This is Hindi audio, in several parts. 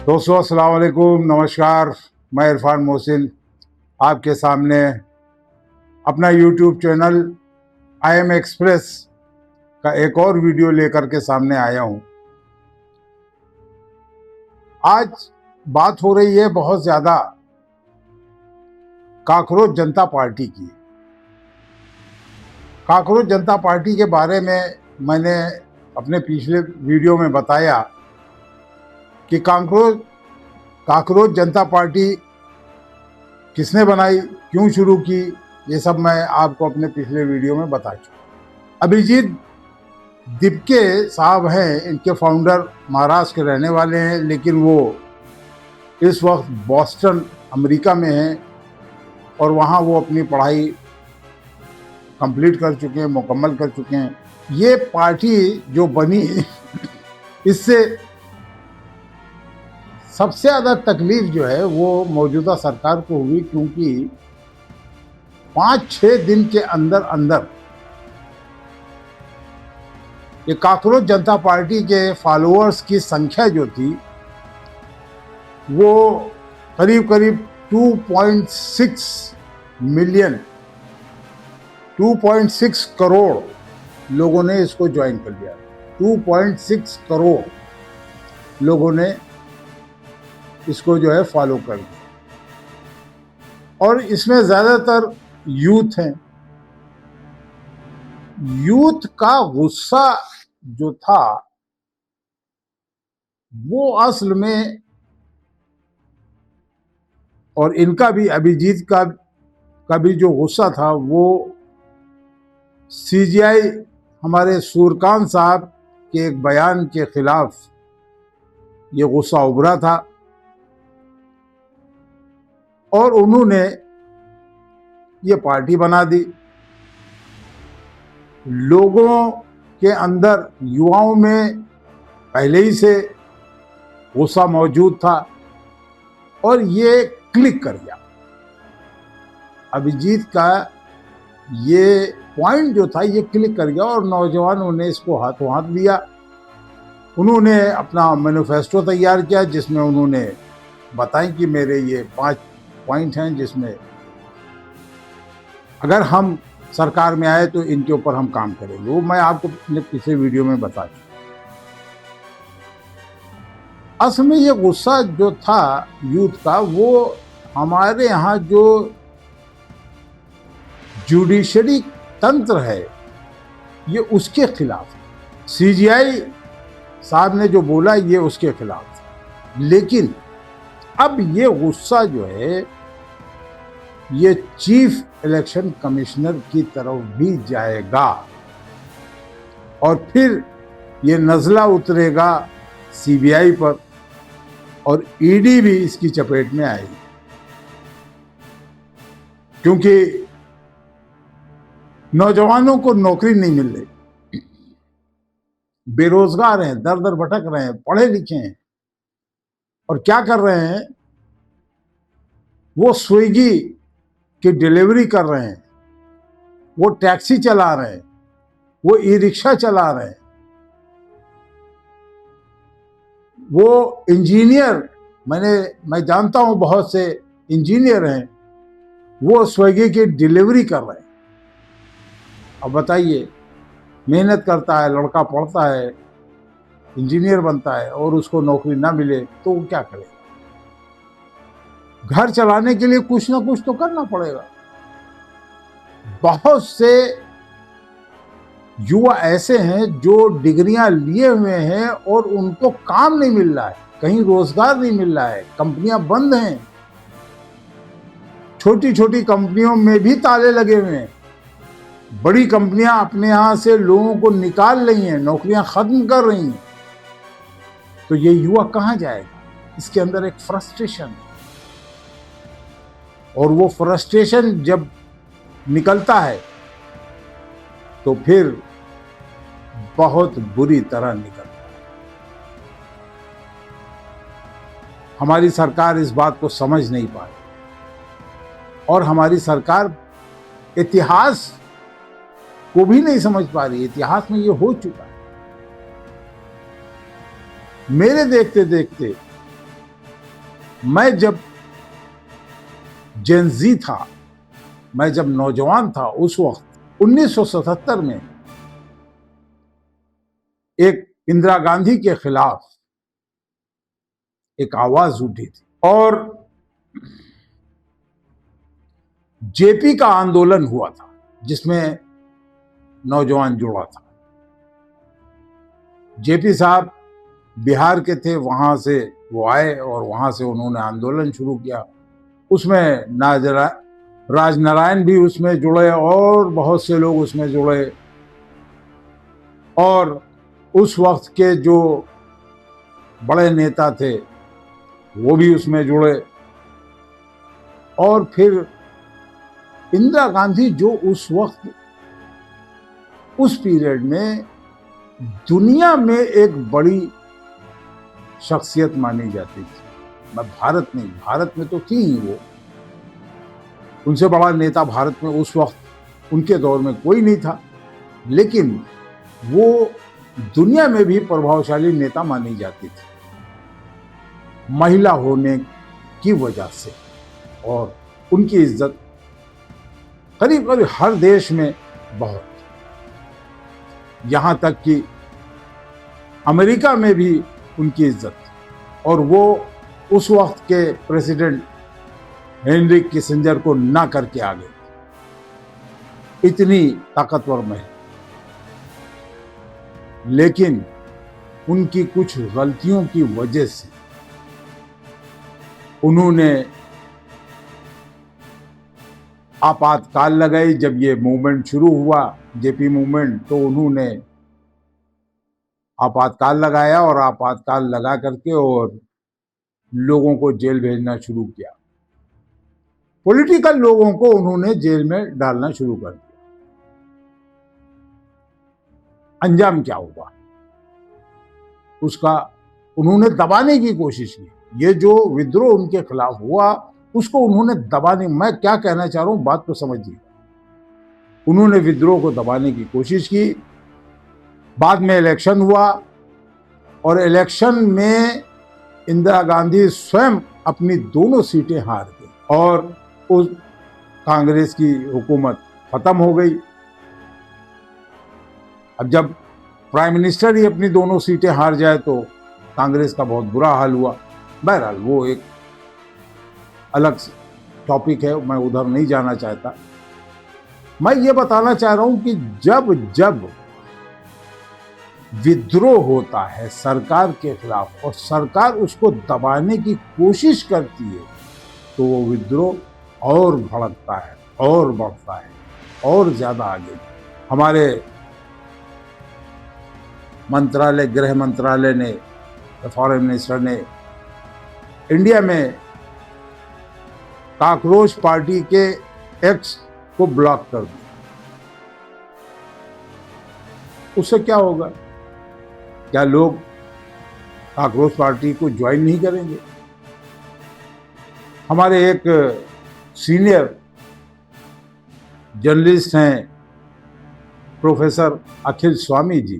दोस्तों अस्सलाम वालेकुम, नमस्कार। मैं इरफान मोहसिन आपके सामने अपना YouTube channel I am express का एक और वीडियो लेकर के सामने आया हूं। आज बात हो रही है बहुत ज़्यादा काकरोच जनता पार्टी की। काकरोच जनता पार्टी के बारे में मैंने अपने पिछले वीडियो में बताया कि काकरोच जनता पार्टी किसने बनाई, क्यों शुरू की, ये सब मैं आपको अपने पिछले वीडियो में बता चुका। अभिजीत दिपके साहब हैं, इनके फाउंडर महाराष्ट्र के रहने वाले हैं, लेकिन वो इस वक्त बॉस्टन अमेरिका में हैं और वहाँ वो अपनी पढ़ाई कंप्लीट कर चुके हैं, मुकम्मल कर चुके हैं। ये पार्टी जो बनी इससे सबसे ज़्यादा तकलीफ जो है वो मौजूदा सरकार को हुई, क्योंकि 5-6 दिन के अंदर अंदर ये काकरोच जनता पार्टी के फॉलोअर्स की संख्या जो थी वो करीब करीब 2.6 मिलियन 2.6 करोड़ लोगों ने इसको ज्वाइन कर लिया। 2.6 करोड़ लोगों ने इसको जो है फॉलो कर दिया, और इसमें ज़्यादातर यूथ हैं। यूथ का गुस्सा जो था वो असल में, और इनका भी, अभिजीत का भी जो गुस्सा था वो सीजीआई हमारे सूर्यकांत साहब के एक बयान के खिलाफ ये गुस्सा उभरा था, और उन्होंने ये पार्टी बना दी। लोगों के अंदर, युवाओं में पहले ही से गुस्सा मौजूद था और ये क्लिक कर गया। अभिजीत का ये पॉइंट जो था ये क्लिक कर गया और नौजवानों ने इसको हाथों हाथ लिया। उन्होंने अपना मैनिफेस्टो तैयार किया जिसमें उन्होंने बताया कि मेरे ये 5 पॉइंट हैं जिसमें अगर हम सरकार में आए तो इनके ऊपर हम काम करेंगे। वो मैं आपको अपने पिछले वीडियो में बता चुका। असल में ये गुस्सा जो था यूथ का वो हमारे यहाँ जो जुडिशरी तंत्र है ये उसके खिलाफ, सीजीआई साहब ने जो बोला ये उसके खिलाफ। लेकिन अब ये गुस्सा जो है ये चीफ इलेक्शन कमिश्नर की तरफ भी जाएगा और फिर ये नज़ला उतरेगा सीबीआई पर और ईडी भी इसकी चपेट में आएगी, क्योंकि नौजवानों को नौकरी नहीं मिल रही, बेरोजगार हैं, दर दर भटक रहे हैं, पढ़े लिखे हैं, और क्या कर रहे हैं वो स्विगी की डिलीवरी कर रहे हैं, वो टैक्सी चला रहे हैं, वो ई रिक्शा चला रहे हैं, वो इंजीनियर, मैं जानता हूं बहुत से इंजीनियर हैं, वो स्विगी की डिलीवरी कर रहे हैं। अब बताइए, मेहनत करता है लड़का, पढ़ता है, इंजीनियर बनता है और उसको नौकरी ना मिले तो वो क्या करेगा? घर चलाने के लिए कुछ ना कुछ तो करना पड़ेगा। बहुत से युवा ऐसे हैं जो डिग्रियां लिए हुए हैं और उनको काम नहीं मिल रहा है, कहीं रोजगार नहीं मिल रहा है, कंपनियां बंद हैं, छोटी छोटी कंपनियों में भी ताले लगे हुए हैं, बड़ी कंपनियां अपने यहां से लोगों को निकाल रही हैं, नौकरियां खत्म कर रही हैं। तो ये युवा कहां जाएगा? इसके अंदर एक फ्रस्ट्रेशन है, और वो फ्रस्ट्रेशन जब निकलता है तो फिर बहुत बुरी तरह निकलता है। हमारी सरकार इस बात को समझ नहीं पा रही, और हमारी सरकार इतिहास को भी नहीं समझ पा रही। इतिहास में ये हो चुका है। मेरे देखते देखते मैं जब जेनजी था, मैं जब नौजवान था, उस वक्त 1977 में एक इंदिरा गांधी के खिलाफ एक आवाज उठी थी और जेपी का आंदोलन हुआ था जिसमें नौजवान जुड़ा था। जेपी साहब बिहार के थे, वहां से वो आए और वहां से उन्होंने आंदोलन शुरू किया। उसमें राजनारायण भी उसमें जुड़े और बहुत से लोग उसमें जुड़े और उस वक्त के जो बड़े नेता थे वो भी उसमें जुड़े। और फिर इंदिरा गांधी जो उस वक्त उस पीरियड में दुनिया में एक बड़ी शख्सियत मानी जाती थी। मैं भारत नहीं, भारत में तो थी ही वो, उनसे बड़ा नेता भारत में उस वक्त उनके दौर में कोई नहीं था, लेकिन वो दुनिया में भी प्रभावशाली नेता मानी जाती थी महिला होने की वजह से। और उनकी इज्जत करीब करीब हर देश में बहुत, यहां तक कि अमेरिका में भी उनकी इज्जत। और वो उस वक्त के प्रेसिडेंट हेनरी किसिंजर को ना करके आ गए, इतनी ताकतवर महिला। लेकिन उनकी कुछ गलतियों की वजह से उन्होंने आपातकाल लगाई। जब ये मूवमेंट शुरू हुआ, जेपी मूवमेंट, तो उन्होंने आपातकाल लगाया और आपातकाल लगा करके और लोगों को जेल भेजना शुरू किया। पॉलिटिकल लोगों को उन्होंने जेल में डालना शुरू कर दिया। अंजाम क्या हुआ उसका, उन्होंने दबाने की कोशिश की। ये जो विद्रोह उनके खिलाफ हुआ उसको उन्होंने दबाने, मैं क्या कहना चाह रहा हूं बात को समझिए। उन्होंने विद्रोह को दबाने की कोशिश की। बाद में इलेक्शन हुआ और इलेक्शन में इंदिरा गांधी स्वयं अपनी दोनों सीटें हार गई और उस कांग्रेस की हुकूमत खत्म हो गई। अब जब प्राइम मिनिस्टर ही अपनी दोनों सीटें हार जाए तो कांग्रेस का बहुत बुरा हाल हुआ। बहरहाल वो एक अलग टॉपिक है, मैं उधर नहीं जाना चाहता। मैं ये बताना चाह रहा हूं कि जब जब विद्रोह होता है सरकार के खिलाफ और सरकार उसको दबाने की कोशिश करती है तो वो विद्रोह और भड़कता है और बढ़ता है और ज्यादा आगे। हमारे मंत्रालय, गृह मंत्रालय ने, फॉरेन मिनिस्टर ने इंडिया में काकरोच पार्टी के एक्स को ब्लॉक कर दिया। उससे क्या होगा? क्या लोग काकरोच पार्टी को ज्वाइन नहीं करेंगे? हमारे एक सीनियर जर्नलिस्ट हैं प्रोफेसर अखिल स्वामी जी।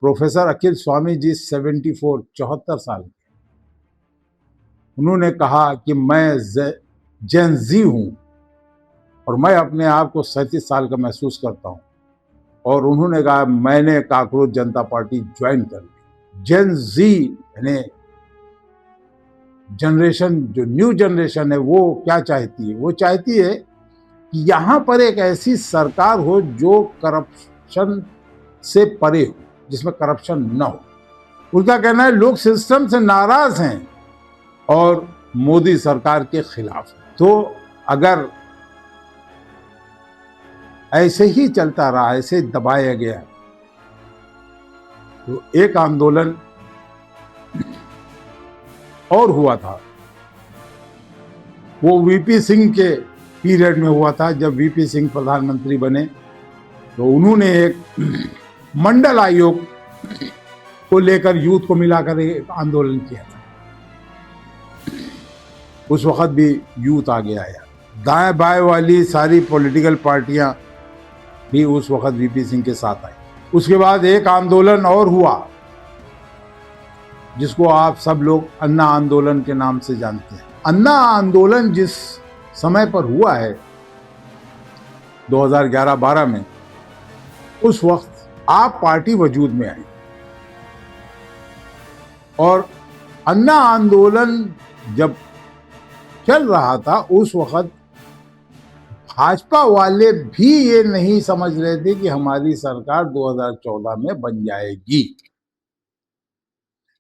प्रोफेसर अखिल स्वामी जी 74 साल के। उन्होंने कहा कि मैं जेन जी हूं और मैं अपने आप को 37 साल का महसूस करता हूं। और उन्होंने कहा मैंने काकरोच जनता पार्टी ज्वाइन कर ली। जेन जी यानी जनरेशन, जो न्यू जनरेशन है, वो क्या चाहती है? वो चाहती है कि यहां पर एक ऐसी सरकार हो जो करप्शन से परे हो, जिसमें करप्शन न हो। उनका कहना है लोग सिस्टम से नाराज हैं और मोदी सरकार के खिलाफ। तो अगर ऐसे ही चलता रहा, ऐसे दबाया गया, तो एक आंदोलन और हुआ था। वो वीपी सिंह के पीरियड में हुआ था। जब वीपी सिंह प्रधानमंत्री बने तो उन्होंने एक मंडल आयोग को लेकर यूथ को मिलाकर एक आंदोलन किया था। उस वक्त भी यूथ आगे आया। दाएं बाएं वाली सारी पॉलिटिकल पार्टियां भी उस वक्त वीपी सिंह के साथ आई। उसके बाद एक आंदोलन और हुआ जिसको आप सब लोग अन्ना आंदोलन के नाम से जानते हैं। अन्ना आंदोलन जिस समय पर हुआ है 2011-12 में, उस वक्त आप पार्टी वजूद में आई और अन्ना आंदोलन जब चल रहा था उस वक्त भाजपा वाले भी ये नहीं समझ रहे थे कि हमारी सरकार 2014 में बन जाएगी।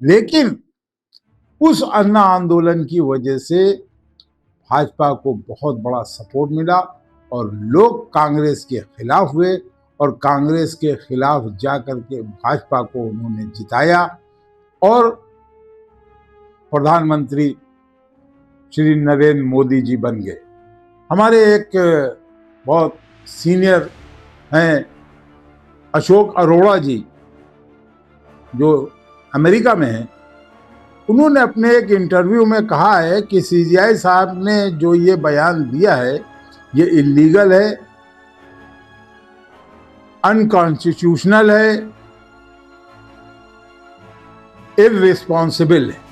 लेकिन उस अन्ना आंदोलन की वजह से भाजपा को बहुत बड़ा सपोर्ट मिला और लोग कांग्रेस के खिलाफ हुए और कांग्रेस के खिलाफ जाकर के भाजपा को उन्होंने जिताया और प्रधानमंत्री श्री नरेंद्र मोदी जी बन गए। हमारे एक बहुत सीनियर हैं अशोक अरोड़ा जी, जो अमेरिका में हैं, उन्होंने अपने एक इंटरव्यू में कहा है कि सीजीआई साहब ने जो ये बयान दिया है ये इलीगल है, अनकॉन्स्टिट्यूशनल है, इररिस्पॉन्सिबल है।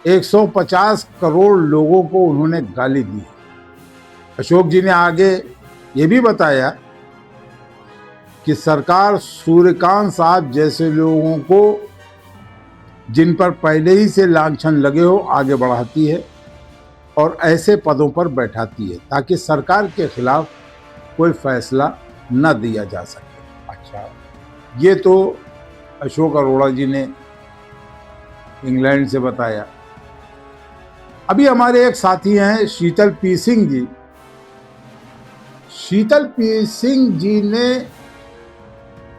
150 करोड़ लोगों को उन्होंने गाली दी। अशोक जी ने आगे ये भी बताया कि सरकार सूर्यकांत साहब जैसे लोगों को, जिन पर पहले ही से लांछन लगे हो, आगे बढ़ाती है और ऐसे पदों पर बैठाती है ताकि सरकार के खिलाफ कोई फैसला न दिया जा सके। अच्छा, ये तो अशोक अरोड़ा जी ने इंग्लैंड से बताया। अभी हमारे एक साथी हैं शीतल पी सिंह जी। शीतल पी सिंह जी ने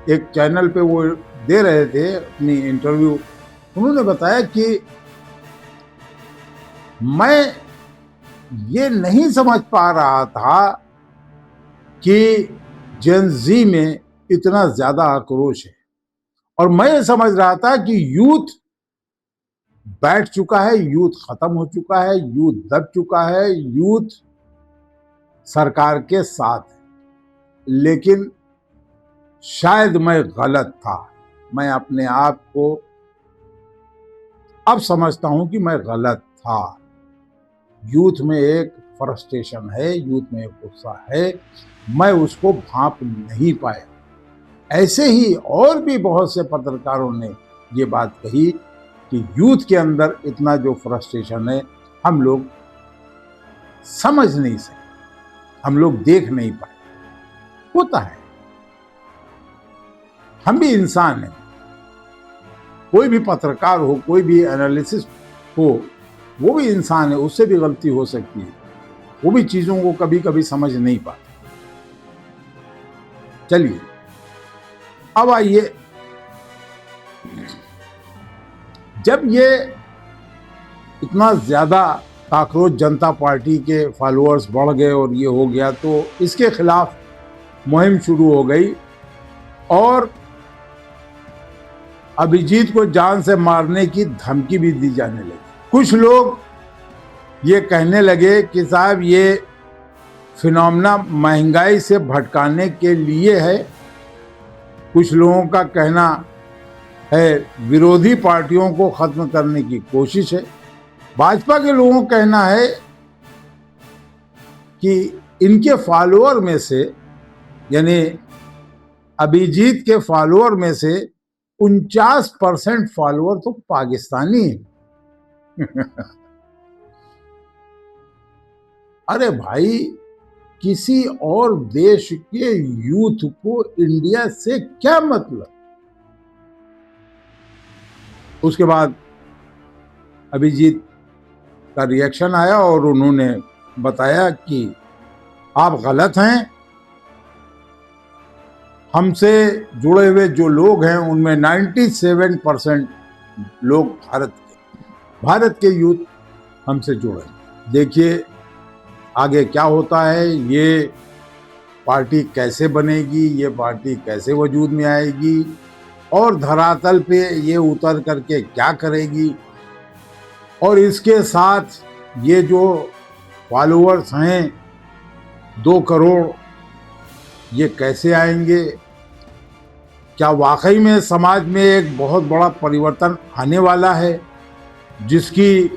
एक चैनल पे वो दे रहे थे अपनी इंटरव्यू, उन्होंने बताया कि मैं ये नहीं समझ पा रहा था कि जेन ज़ी में इतना ज्यादा आक्रोश है और मैं ये समझ रहा था कि यूथ बैठ चुका है, यूथ खत्म हो चुका है, यूथ दब चुका है, यूथ सरकार के साथ है। लेकिन शायद मैं गलत था। मैं अपने आप को अब समझता हूं कि मैं गलत था। यूथ में एक फ्रस्ट्रेशन है, यूथ में एक गुस्सा है, मैं उसको भांप नहीं पाया। ऐसे ही और भी बहुत से पत्रकारों ने ये बात कही कि यूथ के अंदर इतना जो फ्रस्ट्रेशन है हम लोग समझ नहीं सके, हम लोग देख नहीं पाए। होता है, हम भी इंसान हैं। कोई भी पत्रकार हो, कोई भी एनालिसिस हो, वो भी इंसान है, उससे भी गलती हो सकती है। वो भी चीजों को कभी कभी समझ नहीं पाता। चलिए अब आइए, जब ये इतना ज्यादा काकरोच जनता पार्टी के फॉलोअर्स बढ़ गए और ये हो गया तो इसके खिलाफ मुहिम शुरू हो गई और अभिजीत को जान से मारने की धमकी भी दी जाने लगी। कुछ लोग ये कहने लगे कि साहब ये फिनोमेना महंगाई से भटकाने के लिए है। कुछ लोगों का कहना है विरोधी पार्टियों को खत्म करने की कोशिश है। भाजपा के लोगों का कहना है कि इनके फॉलोअर में से, यानी अभिजीत के फॉलोअर में से 49% फॉलोअर तो पाकिस्तानी है। अरे भाई, किसी और देश के यूथ को इंडिया से क्या मतलब। उसके बाद अभिजीत का रिएक्शन आया और उन्होंने बताया कि आप गलत हैं। हमसे जुड़े हुए जो लोग हैं उनमें 97% लोग भारत के यूथ हमसे जुड़े। देखिए आगे क्या होता है, ये पार्टी कैसे बनेगी, ये पार्टी कैसे वजूद में आएगी और धरातल पे ये उतर करके क्या करेगी, और इसके साथ ये जो फॉलोअर्स हैं 2 करोड़, ये कैसे आएंगे। क्या वाकई में समाज में एक बहुत बड़ा परिवर्तन आने वाला है जिसकी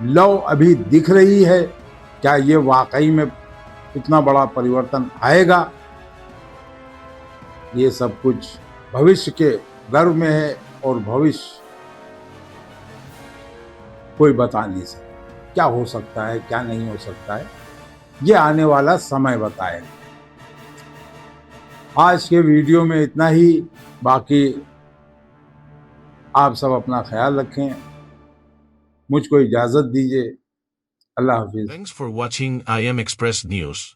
लौ अभी दिख रही है? क्या ये वाकई में इतना बड़ा परिवर्तन आएगा? ये सब कुछ भविष्य के गर्भ में है और भविष्य कोई बता नहीं सकता क्या हो सकता है, क्या नहीं हो सकता है। ये आने वाला समय बताएगा। आज के वीडियो में इतना ही। बाकी आप सब अपना ख्याल रखें, मुझको इजाज़त दीजिए। अल्लाह हाफिज़। Thanks for watching IM Express News.